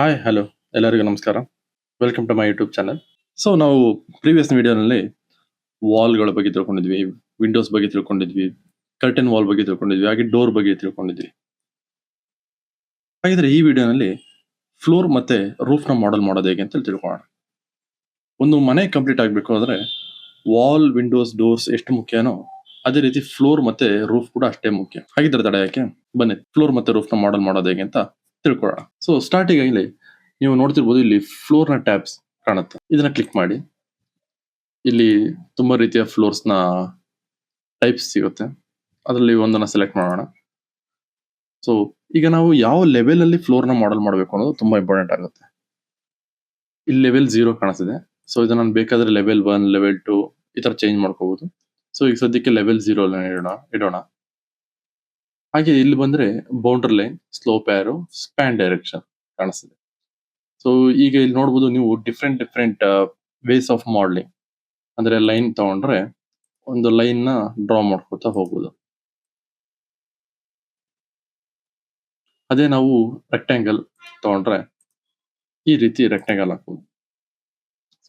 Hi hello ಎಲ್ಲರಿಗೂ ನಮಸ್ಕಾರ. Welcome to my YouTube channel. So ನಾವು ಪ್ರೀವಿಯಸ್ ವಿಡಿಯೋನಲ್ಲಿ ವಾಲ್ಗಳ ಬಗ್ಗೆ ತಿಳ್ಕೊಂಡಿದ್ವಿ, ವಿಂಡೋಸ್ ಬಗ್ಗೆ ತಿಳ್ಕೊಂಡಿದ್ವಿ, ಕರ್ಟನ್ ವಾಲ್ ಬಗ್ಗೆ ತಿಳ್ಕೊಂಡಿದ್ವಿ, ಹಾಗೆ ಡೋರ್ ಬಗ್ಗೆ ತಿಳ್ಕೊಂಡಿದ್ವಿ. ಹಾಗಿದ್ರೆ ಈ ವಿಡಿಯೋನಲ್ಲಿ ಫ್ಲೋರ್ ಮತ್ತೆ ರೂಫ್ ನ ಮಾಡೆಲ್ ಮಾಡೋದು ಹೇಗೆ ಅಂತ ತಿಳ್ಕೊಳ್ಳೋಣ. ಒಂದು ಮನೆ ಕಂಪ್ಲೀಟ್ ಆಗಬೇಕು ಅಂದ್ರೆ ವಾಲ್, ವಿಂಡೋಸ್, ಡೋರ್ಸ್ ಎಷ್ಟು ಮುಖ್ಯನೋ ಅದೇ ರೀತಿ ಫ್ಲೋರ್ ಮತ್ತೆ ರೂಫ್ ಕೂಡ ಅಷ್ಟೇ ಮುಖ್ಯ. ಹಾಗಿದ್ರೆ ತಡ ಯಾಕೆ, ಬನ್ನಿ ಫ್ಲೋರ್ ಮತ್ತೆ ರೂಫ್ ನ ಮಾಡೆಲ್ ಮಾಡೋದು ಹೇಗೆ ಅಂತ ತಿಳ್ಕೊಳ್ಳೋಣ. ಸೊ ಸ್ಟಾರ್ಟಿಂಗ್ ಇಲ್ಲಿ ನೀವು ನೋಡ್ತಿರ್ಬೋದು, ಇಲ್ಲಿ ಫ್ಲೋರ್ ನ ಟ್ಯಾಬ್ಸ್ ಕಾಣುತ್ತೆ. ಇದನ್ನ ಕ್ಲಿಕ್ ಮಾಡಿ. ಇಲ್ಲಿ ತುಂಬಾ ರೀತಿಯ ಫ್ಲೋರ್ಸ್ ನ ಟೈಪ್ಸ್ ಸಿಗುತ್ತೆ. ಅದರಲ್ಲಿ ಒಂದನ್ನ ಸೆಲೆಕ್ಟ್ ಮಾಡೋಣ. ಸೊ ಈಗ ನಾವು ಯಾವ ಲೆವೆಲ್ ಅಲ್ಲಿ ಫ್ಲೋರ್ ನ ಮಾಡೆಲ್ ಮಾಡಬೇಕು ಅನ್ನೋದು ತುಂಬಾ ಇಂಪಾರ್ಟೆಂಟ್ ಆಗುತ್ತೆ. ಇಲ್ಲಿ ಲೆವೆಲ್ 0 ಕಾಣಿಸ್ತಿದೆ. ಸೊ ಇದನ್ನ ನಾನು ಬೇಕಾದ್ರೆ ಲೆವೆಲ್ 1, ಲೆವೆಲ್ 2 ಈ ತರ ಚೇಂಜ್ ಮಾಡ್ಕೋಬಹುದು. ಸೊ ಈಗ ಸದ್ಯಕ್ಕೆ ಲೆವೆಲ್ 0 ಇಡೋಣ. ಹಾಗೆ ಇಲ್ಲಿ ಬಂದ್ರೆ ಬೌಂಡರ್ ಲೈನ್, ಸ್ಲೋಪ್ ಆರೋ, ಸ್ಪ್ಯಾನ್ ಡೈರೆಕ್ಷನ್ ಕಾಣಿಸ್ತಿದೆ. ಸೊ ಈಗ ಇಲ್ಲಿ ನೋಡಬಹುದು ನೀವು ಡಿಫ್ರೆಂಟ್ ವೇಸ್ ಆಫ್ ಮಾಡಲಿಂಗ್. ಅಂದ್ರೆ ಲೈನ್ ತಗೊಂಡ್ರೆ ಒಂದು ಲೈನ್ ನ ಡ್ರಾ ಮಾಡ್ಕೊತಾ ಹೋಗ್ಬೋದು. ಅದೇ ನಾವು ರೆಕ್ಟಾಂಗಲ್ ತಗೊಂಡ್ರೆ ಈ ರೀತಿ ರೆಕ್ಟಾಂಗಲ್ ಹಾಕ್ಬೋದು.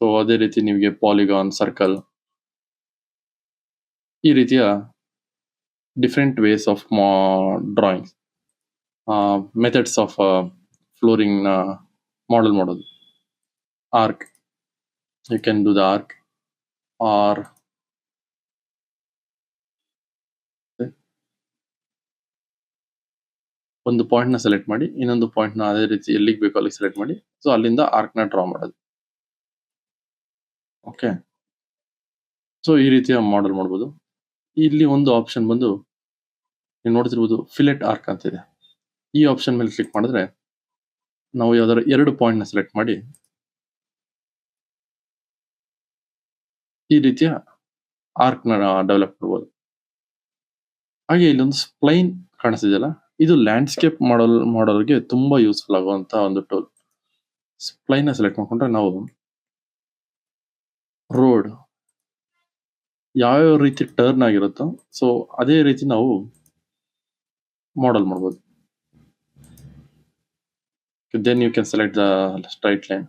ಸೊ ಅದೇ ರೀತಿ ನಿಮಗೆ ಪಾಲಿಗಾನ್, ಸರ್ಕಲ್ ಈ ರೀತಿಯ different ways of drawing methods of flooring ನ ಮಾಡೆಲ್ ಮಾಡೋದು. Arc, you can do the arc or ಒಂದು ಪಾಯಿಂಟ್ ನ ಸೆಲೆಕ್ಟ್ ಮಾಡಿ, ಇನ್ನೊಂದು ಪಾಯಿಂಟ್ ನ ಅದೇ ರೀತಿ ಎಲ್ಲಿಗೆ ಬೇಕೋ ಅಲ್ಲಿಗೆ ಸೆಲೆಕ್ಟ್ ಮಾಡಿ. ಸೊ ಅಲ್ಲಿಂದ ಆರ್ಕ್ ನ ಡ್ರಾ ಮಾಡೋದು. ಓಕೆ, ಸೊ ಈ ರೀತಿಯ ಮಾಡೆಲ್ ಮಾಡಬಹುದು. ಇಲ್ಲಿ ಒಂದು ಆಪ್ಷನ್ ಬಂದು ನೀವು ನೋಡ್ತಿರ್ಬೋದು, ಫಿಲೆಟ್ ಆರ್ಕ್ ಅಂತ ಇದೆ. ಈ ಆಪ್ಷನ್ ಮೇಲೆ ಕ್ಲಿಕ್ ಮಾಡಿದ್ರೆ ನಾವು ಯಾವ್ದಾದ್ರು 2 ಪಾಯಿಂಟ್ ನ ಸೆಲೆಕ್ಟ್ ಮಾಡಿ ಈ ರೀತಿಯ ಆರ್ಕ್ ನ ಡೆವಲಪ್ ಮಾಡಬಹುದು. ಹಾಗೆ ಇಲ್ಲೊಂದು ಸ್ಪ್ಲೈನ್ ಕಾಣಿಸ್ತಿದೆಯಲ್ಲ, ಇದು ಲ್ಯಾಂಡ್ಸ್ಕೇಪ್ ಮಾಡೋರಿಗೆ ತುಂಬಾ ಯೂಸ್ಫುಲ್ ಆಗುವಂತ ಒಂದು ಟೂಲ್. ಸ್ಪ್ಲೈನ್ ನ ಸೆಲೆಕ್ಟ್ ಮಾಡ್ಕೊಂಡ್ರೆ ನಾವು ರೋಡ್ ಯಾವ್ಯಾವ ರೀತಿ ಟರ್ನ್ ಆಗಿರುತ್ತೋ ಸೊ ಅದೇ ರೀತಿ ನಾವು ಮಾಡೆಲ್ ಮಾಡಬಹುದು. Then you can select the straight line,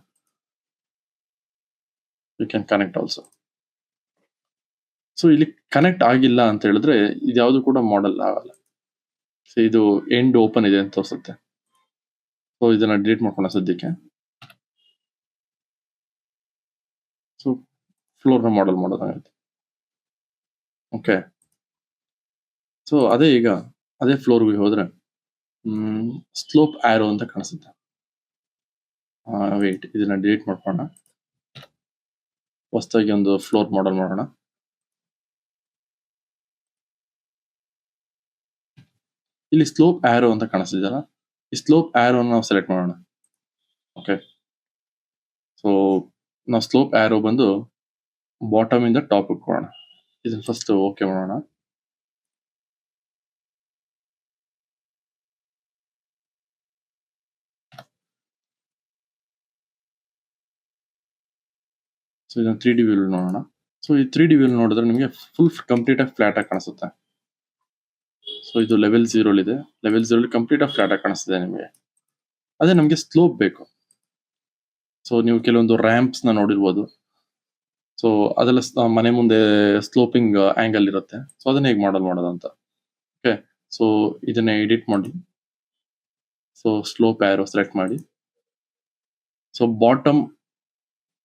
you can connect also. So ಇಲ್ಲಿ ಕನೆಕ್ಟ್ ಆಗಿಲ್ಲ ಅಂತ ಹೇಳಿದ್ರೆ ಇದ್ಯಾವುದು ಕೂಡ ಮಾಡೆಲ್ ಆಗಲ್ಲ. ಸೊ ಇದು ಎಂಡ್ ಓಪನ್ ಇದೆ ಅಂತ ತೋರಿಸುತ್ತೆ. ಸೊ ಇದನ್ನ ಡಿಲೀಟ್ ಮಾಡ್ಕೊಳ್ಳೋಣ ಸದ್ಯಕ್ಕೆ. ಸೊ ಫ್ಲೋರ್ ನ ಮಾಡೆಲ್ ಮಾಡೋದಾಗುತ್ತೆ. ಓಕೆ, ಸೊ ಅದೇ ಫ್ಲೋರ್ಗೆ ಹೋದ್ರೆ ಸ್ಲೋಪ್ ಆರೋ ಅಂತ ಕಾಣಿಸುತ್ತೆ. ವೇಟ್, ಇದನ್ನ ಡಿಲೀಟ್ ಮಾಡ್ಕೊಳ್ಳೋಣ. ಹೊಸದಾಗಿ ಒಂದು ಫ್ಲೋರ್ ಮಾಡೆಲ್ ಮಾಡೋಣ. ಇಲ್ಲಿ ಸ್ಲೋಪ್ ಆರೋ ಅಂತ ಕಾಣಿಸ್ತಿದೆಯಲ್ಲ, ಈ ಸ್ಲೋಪ್ ಆರೋ ನಾವು ಸೆಲೆಕ್ಟ್ ಮಾಡೋಣ. ಓಕೆ, ಸೊ ನಾವು ಸ್ಲೋಪ್ ಆರೋ ಬಂದು ಬಾಟಮ್ ಇಂದ ಟಾಪ್ ಕೊಡೋಣ. ಇದನ್ನ ಫಸ್ಟ್ ಓಕೆ ಮಾಡೋಣ. ಸೊ ಇದನ್ನ 3D ವ್ಯೂ ನೋಡೋಣ. ಸೊ ಈ 3D ವ್ಯೂ ನೋಡಿದ್ರೆ ನಿಮಗೆ ಫುಲ್ ಕಂಪ್ಲೀಟ್ ಆಗಿ ಫ್ಲಾಟ್ ಆಗಿ ಕಾಣಿಸುತ್ತೆ. ಸೊ ಇದು ಲೆವೆಲ್ 0 ಇದೆ. ಲೆವೆಲ್ 0 ಕಂಪ್ಲೀಟ್ ಆಗಿ ಫ್ಲಾಟ್ ಆಗಿ ಕಾಣಿಸ್ತಿದೆ ನಿಮಗೆ. ಅದೇ ನಮಗೆ ಸ್ಲೋಪ್ ಬೇಕು. ಸೊ ನೀವು ಕೆಲವೊಂದು ರ್ಯಾಂಪ್ಸ್ ನ ನೋಡಿರ್ಬೋದು. ಸೊ ಅದೆಲ್ಲ ಮನೆ ಮುಂದೆ ಸ್ಲೋಪಿಂಗ್ ಆಂಗಲ್ ಇರುತ್ತೆ. ಸೊ ಅದನ್ನ ಹೇಗೆ ಮಾಡೆಲ್ ಮಾಡೋದು ಅಂತ. ಓಕೆ, ಸೊ ಇದನ್ನ ಎಡಿಟ್ ಮಾಡಿ. ಸೊ ಸ್ಲೋಪ್ ಆರೋ ಸೆಲೆಕ್ಟ್ ಮಾಡಿ. ಸೊ ಬಾಟಮ್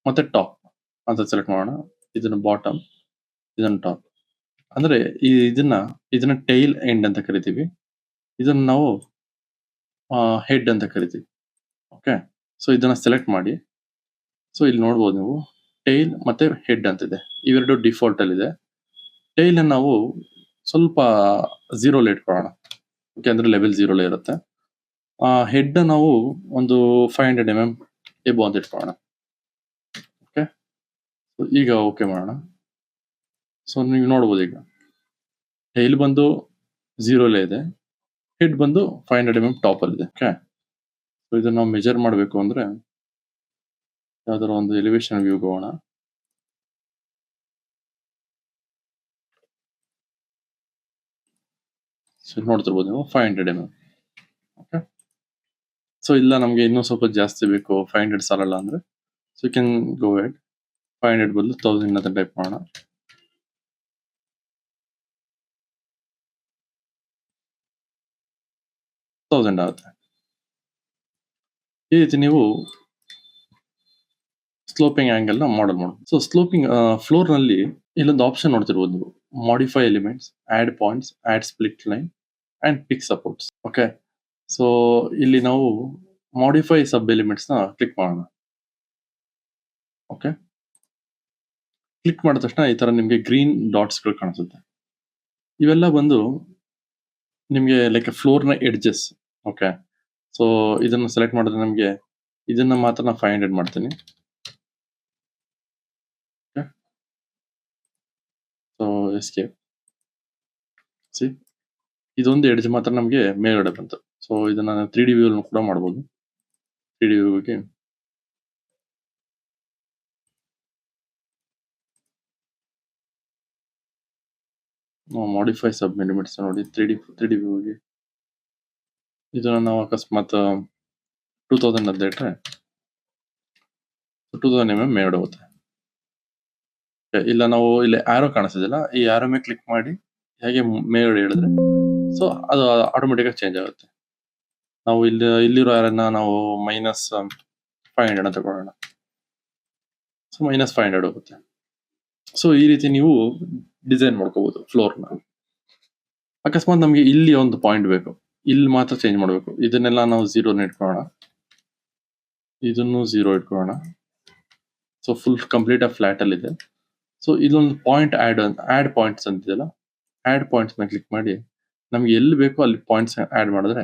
ಮತ್ತೆ ಟಾಪ್ ಅಂತ ಸೆಲೆಕ್ಟ್ ಮಾಡೋಣ. ಇದನ್ನ ಬಾಟಮ್, ಇದನ್ನ ಟಾಪ್. ಅಂದ್ರೆ ಇದನ್ನ ಟೈಲ್ ಎಂಡ್ ಅಂತ ಕರಿತೀವಿ. ಇದನ್ನ ನಾವು ಹೆಡ್ ಅಂತ ಕರಿತೀವಿ. ಓಕೆ, ಸೊ ಇದನ್ನ ಸೆಲೆಕ್ಟ್ ಮಾಡಿ. ಸೊ ಇಲ್ಲಿ ನೋಡ್ಬೋದು ನೀವು ಟೈಲ್ ಮತ್ತೆ ಹೆಡ್ ಅಂತಿದೆ. ಇವೆರಡು ಡಿಫಾಲ್ಟ್ ಅಲ್ಲಿ ಇದೆ. ಟೈಲ್ ಅನ್ನು ನಾವು ಸ್ವಲ್ಪ 0 ಇಟ್ಕೊಳ್ಳೋಣ. ಓಕೆ, ಅಂದ್ರೆ ಲೆವೆಲ್ 0 ಇರುತ್ತೆ. ಹೆಡ್ ನಾವು ಒಂದು 500 mm ಎಬೋ ಅಂತ ಇಟ್ಕೊಳ್ಳೋಣ. ಓಕೆ, ಈಗ ಓಕೆ ಮಾಡೋಣ. ಸೊ ನೀವು ನೋಡ್ಬೋದು ಈಗ ಟೈಲ್ ಬಂದು 0 ಇದೆ, ಹೆಡ್ ಬಂದು 500 mm ಟಾಪ್ ಅಲ್ಲಿ ಇದೆ. ಓಕೆ, ಸೊ ಇದನ್ನ ನಾವು ಮೆಜರ್ ಮಾಡಬೇಕು ಅಂದ್ರೆ ಯಾವ್ದಾದ್ರು ಒಂದು ಎಲಿವೇಶನ್ ವ್ಯೂ ಹೋಗೋಣ. ಸೊ ನೋಡ್ತಿರ್ಬೋದು ನೀವು 500 mm. ಓಕೆ, ಸೊ ಇಲ್ಲ ನಮಗೆ ಇನ್ನೂ ಸ್ವಲ್ಪ ಜಾಸ್ತಿ ಬೇಕು 500 ಸಾಲಲ್ಲ ಅಂದ್ರೆ so you can go ahead 500 ಬದಲು 1000 ಅಂತ ಟೈಪ್ ಮಾಡೋಣ. ತೌಸಂಡ್ ಆಗುತ್ತೆ. ಈ ರೀತಿ ನೀವು ಸ್ಲೋಪಿಂಗ್ ಆಂಗಲ್ ನ ಮಾಡಲ್ ಮಾಡಬಹುದು. ಸೊ ಸ್ಲೋಪಿಂಗ್ ಫ್ಲೋರ್ ನಲ್ಲಿ ಇಲ್ಲೊಂದು ಆಪ್ಷನ್ ನೋಡ್ತಿರ್ಬೋದು ನೀವು, modify elements, add points, add split line and pick supports. Okay, so ಇಲ್ಲಿ ನಾವು ಮಾಡಿಫೈ ಸಬ್ ಎಲಿಮೆಂಟ್ಸ್ ನ ಕ್ಲಿಕ್ ಮಾಡೋಣ. ಓಕೆ, ಕ್ಲಿಕ್ ಮಾಡಿದ ತಕ್ಷಣ ಈ ತರ ನಿಮಗೆ ಗ್ರೀನ್ ಡಾಟ್ಸ್ ಗಳು ಕಾಣಿಸುತ್ತೆ. ಇವೆಲ್ಲ ಬಂದು ನಿಮಗೆ ಲೈಕ್ ಫ್ಲೋರ್ ನ ಎಡ್ಜಸ್. ಓಕೆ, ಸೊ ಇದನ್ನು ಸೆಲೆಕ್ಟ್ ಮಾಡಿದ್ರೆ ನಮಗೆ ಇದನ್ನ ಮಾತ್ರ ನಾನು 500 ಮಾಡ್ತೀನಿ. So escape. ಸಿ, ಇದೊಂದು ಎಡ್ಜ್ ಮಾತ್ರ ನಮಗೆ ಮೇಲ್ಗಡೆ ಬಂತು. ಸೊ ಇದನ್ನ 3D ವ್ಯೂ ಕೂಡ ಮಾಡಬಹುದು. 3D ವ್ಯೂಗೆ ಮಾಡಿಫೈ ಸಬ್ ಎಲಿಮೆಂಟ್ಸ್ ನೋಡಿ 3D ವ್ಯೂಗೆ ಇದನ್ನ ನಾವು ಅಕಸ್ಮಾತ್ 2000 ಅಂತ ಇಟ್ರೆ 2000 mm ಮೇಲ್ಗಡೆ ಹೋಗುತ್ತೆ. ಇಲ್ಲ ನಾವು ಇಲ್ಲಿ ಆರೋ ಕಾಣಿಸ್ತಿದಿಲ್ಲ, ಈ ಆರೋ ಮೇಲೆ ಕ್ಲಿಕ್ ಮಾಡಿ ಹೇಗೆ ಮೇಲ್ಗಡೆ ಹೇಳಿದ್ರೆ ಸೊ ಅದು ಆಟೋಮೆಟಿಕ್ ಆಗಿ ಚೇಂಜ್ ಆಗುತ್ತೆ. ನಾವು ಇಲ್ಲಿರೋ ಆರನ್ನ ನಾವು -500 ಅಂತ ತಗೊಳ್ಳೋಣ. ಸೊ -500 ಹೋಗುತ್ತೆ. ಸೊ ಈ ರೀತಿ ನೀವು ಡಿಸೈನ್ ಮಾಡ್ಕೋಬಹುದು ಫ್ಲೋರ್ ನ. ಅಕಸ್ಮಾತ್ ನಮಗೆ ಇಲ್ಲಿ ಒಂದು ಪಾಯಿಂಟ್ ಬೇಕು, ಇಲ್ಲಿ ಮಾತ್ರ ಚೇಂಜ್ ಮಾಡಬೇಕು. ಇದನ್ನೆಲ್ಲ ನಾವು 0 ಇಟ್ಕೊಳ್ಳೋಣ, ಇದನ್ನು 0 ಇಟ್ಕೊಳ್ಳೋಣ. ಸೊ ಫುಲ್ ಕಂಪ್ಲೀಟ್ ಆಗಿ ಫ್ಲಾಟ್ ಅಲ್ಲಿ ಇದೆ. ಸೊ ಇದೊಂದು ಪಾಯಿಂಟ್ ಆಡ್ ಪಾಯಿಂಟ್ಸ್ ಅಂತಿದೆಯಲ್ಲ, ಆಡ್ ಪಾಯಿಂಟ್ಸ್ ನ ಕ್ಲಿಕ್ ಮಾಡಿ ನಮ್ಗೆ ಎಲ್ಲಿ ಬೇಕೋ ಅಲ್ಲಿ ಪಾಯಿಂಟ್ಸ್ ಆಡ್ ಮಾಡಿದ್ರೆ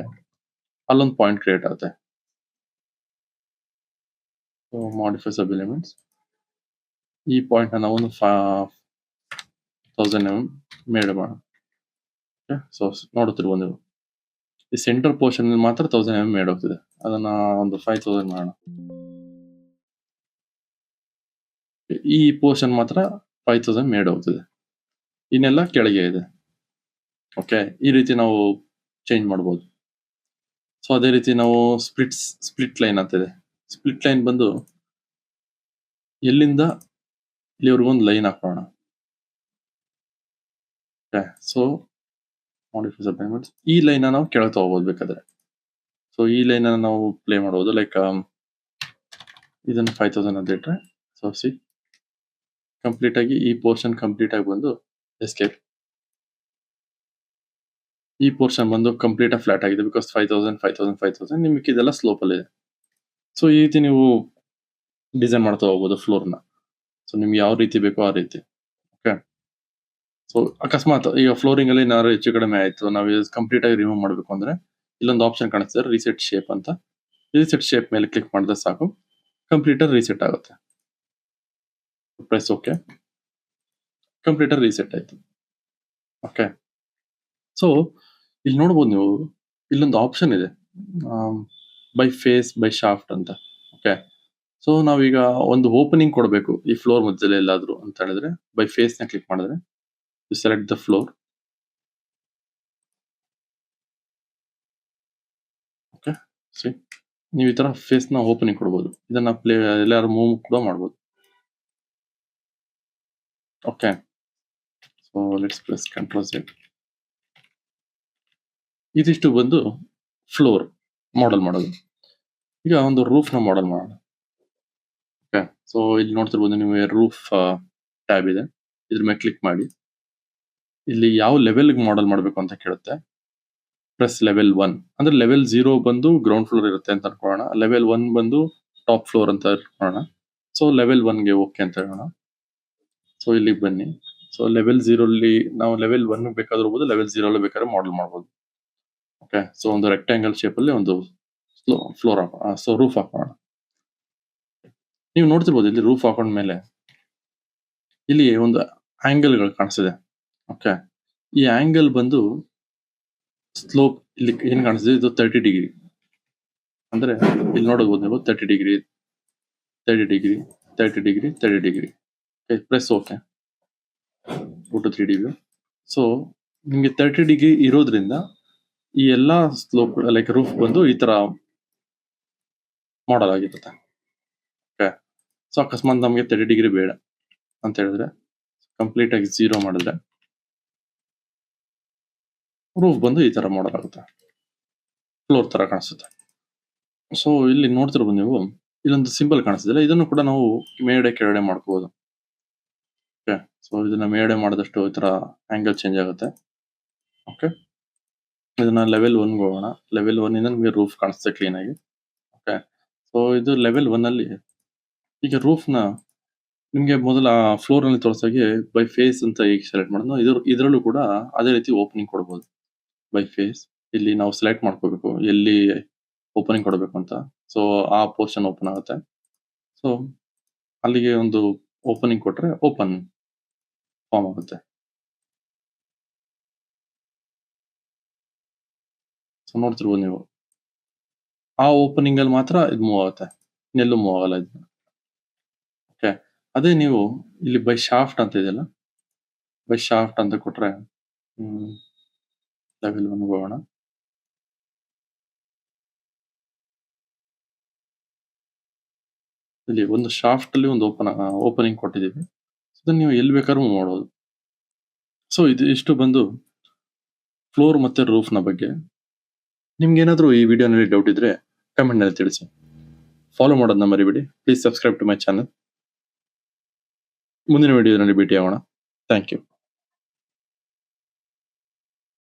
ಅಲ್ಲೊಂದು ಪಾಯಿಂಟ್ ಕ್ರಿಯೇಟ್ ಆಗುತ್ತೆ. ಸೊ ಮಾಡಿಫೈ ಸಬ್ ಎಲಿಮೆಂಟ್ಸ್, ಈ ಪಾಯಿಂಟ್ ನಾವು ಒಂದು 1000 mm ಮೇಡ್ ಮಾಡೋಣ. ಸೊ ನೋಡುತ್ತಿರ್ಬೋದು ನೀವು, ಈ ಸೆಂಟರ್ ಪೋರ್ಷನ್ ಮಾತ್ರ 1000 mm ಮೇಡ್ ಹೋಗ್ತಿದೆ. ಅದನ್ನ ಒಂದು 5000 ಮಾಡೋಣ. ಈ ಪೋರ್ಷನ್ ಮಾತ್ರ 5000 ಮೇಡ್ ಹೋಗ್ತಿದೆ, ಇನ್ನೆಲ್ಲ ಕೆಳಗೆ ಇದೆ. ಓಕೆ, ಈ ರೀತಿ ನಾವು ಚೇಂಜ್ ಮಾಡಬಹುದು. ಸೊ ಅದೇ ರೀತಿ ನಾವು ಸ್ಪ್ಲಿಟ್ ಲೈನ್ ಅಂತಿದೆ. ಸ್ಪ್ಲಿಟ್ ಲೈನ್ ಬಂದು ಎಲ್ಲಿಂದ ಇಲ್ಲಿವರೆಗೂ ಒಂದು ಲೈನ್ ಹಾಕೋಣ. Okay, so modify sub elements, ಈ ಲೈನ್ ನಾವು ಕೆಳಗೆ ತಗೋಬಹುದು ಬೇಕಾದ್ರೆ. ಸೊ ಈ ಲೈನ್ ನಾವು ಪ್ಲೇ ಮಾಡಬಹುದು. ಲೈಕ್ ಇದನ್ನು 5000 ಅಂತ ಇಟ್ರೆ ಸೊ ಸಿ ಕಂಪ್ಲೀಟ್ ಆಗಿ ಈ ಪೋರ್ಷನ್ ಕಂಪ್ಲೀಟ್ ಆಗಿ ಬಂದು ಎಸ್ಕೇಪ್. ಈ ಪೋರ್ಷನ್ ಬಂದು ಕಂಪ್ಲೀಟ್ ಆಗಿ ಫ್ಲಾಟ್ ಆಗಿದೆ, ಬಿಕಾಸ್ 5000 ನಿಮಗೆ ಇದೆಲ್ಲ ಸ್ಲೋಪ್ ಅಲ್ಲಿ ಇದೆ. ಸೊ ಈ ರೀತಿ ನೀವು ಡಿಸೈನ್ ಮಾಡ್ತಾ ಹೋಗ್ಬೋದು ಫ್ಲೋರ್ ನ. ಸೊ ನಿಮ್ಗೆ ಯಾವ ರೀತಿ ಬೇಕೋ ಆ ರೀತಿ. ಓಕೆ, ಸೊ ಅಕಸ್ಮಾತ್ ಈಗ ಫ್ಲೋರಿಂಗ್ ಅಲ್ಲಿ ಏನಾದ್ರು ಹೆಚ್ಚು ಕಡಿಮೆ ಆಯ್ತು, ನಾವು ಕಂಪ್ಲೀಟ್ ಆಗಿ ರಿಮೂವ್ ಮಾಡಬೇಕು ಅಂದ್ರೆ ಇಲ್ಲೊಂದು ಆಪ್ಷನ್ ಕಾಣಿಸ್ತಾರೆ, ರೀಸೆಟ್ ಶೇಪ್ ಅಂತ. ರೀಸೆಟ್ ಶೇಪ್ ಮೇಲೆ ಕ್ಲಿಕ್ ಮಾಡಿದ್ರೆ ಸಾಕು, ಕಂಪ್ಲೀಟ್ ರೀಸೆಟ್ ಆಗುತ್ತೆ. ಪ್ರೆಸ್ ಓಕೆ, ಕಂಪ್ಲೀಟ್ ರೀಸೆಟ್ ಆಯ್ತು. ಓಕೆ, ಸೊ ಇಲ್ಲಿ ನೋಡ್ಬೋದು ನೀವು, ಇಲ್ಲೊಂದು ಆಪ್ಷನ್ ಇದೆ ಬೈ ಫೇಸ್ ಬೈ ಶಾಫ್ಟ್ ಅಂತ. ಓಕೆ, ಸೊ ನಾವೀಗ ಒಂದು ಓಪನಿಂಗ್ ಕೊಡಬೇಕು ಈ ಫ್ಲೋರ್ ಮಧ್ಯದಲ್ಲಿ ಎಲ್ಲಾದ್ರೂ ಅಂತ ಹೇಳಿದ್ರೆ ಬೈ ಫೇಸ್ ನ ಕ್ಲಿಕ್ ಮಾಡಿದ್ರೆ you select the floor. Okay, see ನೀವು ಈ ತರ ಫೇಸ್ ನ ಓಪನಿಂಗ್ ಕೊಡಬಹುದು. ಇದನ್ನ ಪ್ಲೇ ಎಲ್ಲಾರು ಮೂವ್ ಕೂಡ ಮಾಡಬಹುದು. Okay, so let's press Ctrl+Z. ಇದಿಷ್ಟು ಬಂದು ಫ್ಲೋರ್ ಮಾಡೆಲ್ ಮಾಡೋದು. ಈಗ ಒಂದು ರೂಫ್ ನ ಮಾಡೆಲ್ ಮಾಡೋಣ. ಓಕೆ, ಸೊ ಇಲ್ಲಿ ನೋಡ್ತಿರ್ಬೋದು ನೀವು, ರೂಫ್ ಟ್ಯಾಬ್ ಇದೆ, ಇದ್ರ ಮೇಲೆ ಕ್ಲಿಕ್ ಮಾಡಿ ಇಲ್ಲಿ ಯಾವ ಲೆವೆಲ್ ಮಾಡೆಲ್ ಮಾಡಬೇಕು ಅಂತ ಕೇಳುತ್ತೆ. ಪ್ಲಸ್ ಲೆವೆಲ್ 1 ಅಂದ್ರೆ ಲೆವೆಲ್ 0 ಬಂದು ಗ್ರೌಂಡ್ ಫ್ಲೋರ್ ಇರುತ್ತೆ ಅಂತ ಅನ್ಕೊಳ್ಳೋಣ, ಲೆವೆಲ್ 1 ಬಂದು ಟಾಪ್ ಫ್ಲೋರ್ ಅಂತ ಇಟ್ಕೊಳ್ಳೋಣ. ಸೊ ಲೆವೆಲ್ 1 ಗೆ ಓಕೆ ಅಂತ ಹೇಳೋಣ. ಸೊ ಇಲ್ಲಿಗೆ ಬನ್ನಿ. ಸೊ ಲೆವೆಲ್ 0 ಅಲ್ಲಿ ನಾವು ಲೆವೆಲ್ 1 ಬೇಕಾದ್ರೂ ಇರ್ಬೋದು, ಲೆವೆಲ್ 0 ಅಲ್ಲಿ ಬೇಕಾದ್ರೆ ಮಾಡೆಲ್ ಮಾಡಬಹುದು. ಓಕೆ, ಸೊ ಒಂದು ರೆಕ್ಟಾಂಗಲ್ ಶೇಪ್ ಅಲ್ಲಿ ಒಂದು ಫ್ಲೋರ್ ಸೊ ರೂಫ್ ಹಾಕೋಣ. ನೀವು ನೋಡ್ತಿರ್ಬೋದು ಇಲ್ಲಿ ರೂಫ್ ಹಾಕೊಂಡ್ಮೇಲೆ ಇಲ್ಲಿ ಒಂದು ಆಂಗಲ್ ಗಳು ಕಾಣಿಸ್ತಿದೆ. ಓಕೆ, ಈ ಆಂಗಲ್ ಬಂದು ಸ್ಲೋಪ್ ಇಲ್ಲಿ ಏನ್ ಕಾಣಿಸ್ತಿದೆ, ಇದು 30 ಡಿಗ್ರಿ. ಅಂದ್ರೆ ಇಲ್ಲಿ ನೋಡಬಹುದು ನೀವು 30 degree 30 degree 30 degree 30 degree. Press okay, go to 3D view. So ನಿಮ್ಗೆ 30 ಡಿಗ್ರಿ ಇರೋದ್ರಿಂದ ಈ ಎಲ್ಲಾ ಸ್ಲೋಪ್ ಲೈಕ್ ರೂಫ್ ಬಂದು ಈ ತರ ಮಾಡಲ್ ಆಗಿರುತ್ತೆ. ಓಕೆ. ಸೊ ಅಕಸ್ಮಾತ್ ನಮಗೆ 30 ಡಿಗ್ರಿ ಬೇಡ ಅಂತ ಹೇಳಿದ್ರೆ ಕಂಪ್ಲೀಟ್ ಆಗಿ 0 ಮಾಡಿದ್ರೆ ರೂಫ್ ಬಂದು ಈ ತರ ಮಾಡಲ್ ಆಗುತ್ತೆ. ಫ್ಲೋರ್ ತರ ಕಾಣಿಸುತ್ತೆ. ಸೊ ಇಲ್ಲಿ ನೋಡ್ತಿರ್ಬೋದು ನೀವು, ಇಲ್ಲೊಂದು ಸಿಂಬಲ್ ಕಾಣಿಸ್ತಿದೆಯಲ್ಲ, ಇದನ್ನು ಕೂಡ ನಾವು ಮೇಲ್ಗಡೆ ಕೆಳಗಡೆ ಮಾಡ್ಕೋಬಹುದು. ಓಕೆ. ಸೊ ಇದನ್ನ ಮೇಲ್ಗಡೆ ಮಾಡಿದಷ್ಟು ಈ ತರ ಆಂಗಲ್ ಚೇಂಜ್ ಆಗುತ್ತೆ. ಓಕೆ. ಇದನ್ನ ಲೆವೆಲ್ 1 ಹೋಗೋಣ. ಲೆವೆಲ್ 1 ಇಂದ ನಿಮಗೆ ರೂಫ್ ಕಾಣಿಸುತ್ತೆ ಕ್ಲೀನ್ ಆಗಿ. ಓಕೆ. ಸೊ ಇದು ಲೆವೆಲ್ 1 ಅಲ್ಲಿ ಈಗ ರೂಫ್ ನ ನಿಮ್ಗೆ ಮೊದಲ ಫ್ಲೋರ್ ಅಲ್ಲಿ ತೋರಿಸಾಗೆ ಬೈ ಫೇಸ್ ಅಂತ ಈಗ ಸೆಲೆಕ್ಟ್ ಮಾಡೋದು, ಇದರಲ್ಲೂ ಕೂಡ ಅದೇ ರೀತಿ ಓಪನಿಂಗ್ ಕೊಡಬಹುದು. ಬೈ ಫೇಸ್ ಇಲ್ಲಿ ನಾವು ಸೆಲೆಕ್ಟ್ ಮಾಡ್ಕೋಬೇಕು ಎಲ್ಲಿ ಓಪನಿಂಗ್ ಕೊಡಬೇಕು ಅಂತ. ಸೊ ಆ ಪೋರ್ಷನ್ ಓಪನ್ ಆಗುತ್ತೆ. ಸೊ ಅಲ್ಲಿಗೆ ಒಂದು ಓಪನಿಂಗ್ ಕೊಟ್ರೆ ಓಪನ್ ಫಾರ್ಮ್ ಆಗುತ್ತೆ. ಸೊ ನೋಡ್ತಿರ್ಬೋದು ನೀವು, ಆ ಓಪನಿಂಗ್ ಅಲ್ಲಿ ಮಾತ್ರ ಇದು ಮೂವ್ ಆಗುತ್ತೆ, ಇನ್ನೆಲ್ಲೂ ಮೂವ್ ಆಗಲ್ಲ ಇದು. ಓಕೆ. ಅದೇ ನೀವು ಇಲ್ಲಿ ಬೈ ಶಾಫ್ಟ್ ಅಂತ ಇದೆಯಲ್ಲ, ಬೈ ಶಾಫ್ಟ್ ಅಂತ ಕೊಟ್ರೆ ಲೆವೆಲ್ 1 ಹೋಗೋಣ. ಇಲ್ಲಿ ಒಂದು ಶಾಫ್ಟ್ ಅಲ್ಲಿ ಒಂದು ಓಪನಿಂಗ್ ಕೊಟ್ಟಿದ್ದೀವಿ. ಇದನ್ನ ನೀವು ಎಲ್ಲಿ ಬೇಕಾದ್ರೂ ಮೂವ್ ಮಾಡಬಹುದು. ಸೊ ಇದು ಇಷ್ಟು ಬಂದು ಫ್ಲೋರ್ ಮತ್ತೆ ರೂಫ್ ನ ಬಗ್ಗೆ. ನಿಮ್ಗೆ ಏನಾದರೂ ಈ ವಿಡಿಯೋನಲ್ಲಿ ಡೌಟ್ ಇದ್ರೆ ಕಮೆಂಟ್ ನಲ್ಲಿ ತಿಳಿಸಿ. ಫಾಲೋ ಮಾಡೋದನ್ನ ಮರಿಬೇಡಿ. Please subscribe to my channel. ಮುಂದಿನ ವಿಡಿಯೋದಲ್ಲಿ ಭೇಟಿಯಾಗೋಣ. Thank you.